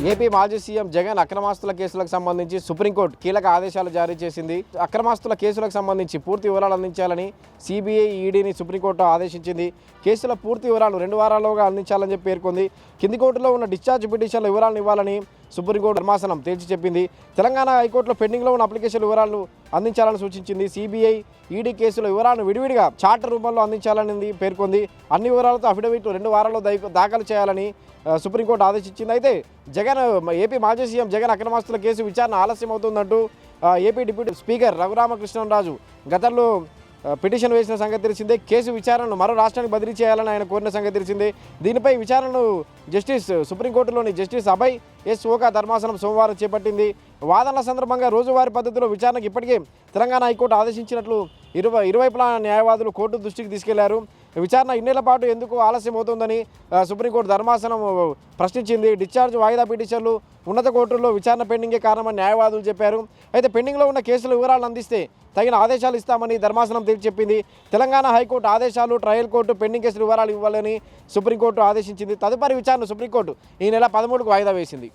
AP మాజీ CM Jagan అక్రమాస్తుల కేసులకు సంబంధించి సుప్రీంకోర్టు కీలక ఆదేశాలు జారీ చేసింది. అక్రమాస్తుల కేసులకు సంబంధించి పూర్తి వివరాలు అందించాలని సిబిఐ, ఈడీని సుప్రీంకోర్టు ఆదేశించింది. కేసుల పూర్తి వివరాలు 2 వారాల్లోగా అందించాలని చెప్పి పేర్కొంది. కింది కోర్టులో ఉన్న డిశ్చార్జ్ పిటిషన్ల వివరాలను ఇవ్వాలని సుప్రీంకోర్టు ధర్మాసనం తేల్చి చెప్పింది. తెలంగాణ హైకోర్టులో పెండింగ్లో ఉన్న అప్లికేషన్ వివరాలను అందించాలని సూచించింది. సిబిఐ, ఈడీ కేసుల వివరాలను విడివిడిగా చార్టర్ రూపంలో అందించాలని పేర్కొంది. అన్ని వివరాలతో అఫిడవిట్లు 2 వారాల్లో దాఖలు చేయాలని సుప్రీంకోర్టు ఆదేశించింది. అయితే ఏపీ మాజీ సీఎం జగన్ అక్రమాస్తుల కేసు విచారణ ఆలస్యం అవుతుందంటూ ఏపీ డిప్యూటీ స్పీకర్ రఘురామకృష్ణరాజు గతంలో పిటిషన్ వేసిన సంగతి తెలిసిందే. కేసు విచారణను మరో రాష్ట్రానికి బదిలీ చేయాలని ఆయన కోరిన సంగతి తెలిసిందే. దీనిపై విచారణను సుప్రీంకోర్టులోని జస్టిస్ అభయ్ ఎస్ ఓకా ధర్మాసనం సోమవారం చేపట్టింది. వాదనల సందర్భంగా రోజువారీ పద్ధతిలో విచారణకు ఇప్పటికే తెలంగాణ హైకోర్టు ఆదేశించినట్లు ఇరువైపులా న్యాయవాదులు కోర్టు దృష్టికి తీసుకెళ్లారు. విచారణ ఇన్నేళ్ల పాటు ఎందుకు ఆలస్యం అవుతుందని సుప్రీంకోర్టు ధర్మాసనం ప్రశ్నించింది. డిశ్చార్జ్ వాయిదా పిటిషన్లు ఉన్నత కోర్టుల్లో విచారణ పెండింగే కారణమని న్యాయవాదులు చెప్పారు. అయితే పెండింగ్లో ఉన్న కేసుల వివరాలను అందిస్తే తగిన ఆదేశాలు ఇస్తామని ధర్మాసనం తేల్చి చెప్పింది. తెలంగాణ హైకోర్టు ఆదేశాలు, ట్రయల్ కోర్టు పెండింగ్ కేసుల వివరాలు ఇవ్వాలని సుప్రీంకోర్టు ఆదేశించింది. తదుపరి విచారణ సుప్రీంకోర్టు ఈ నెల 13కు వాయిదా వేసింది.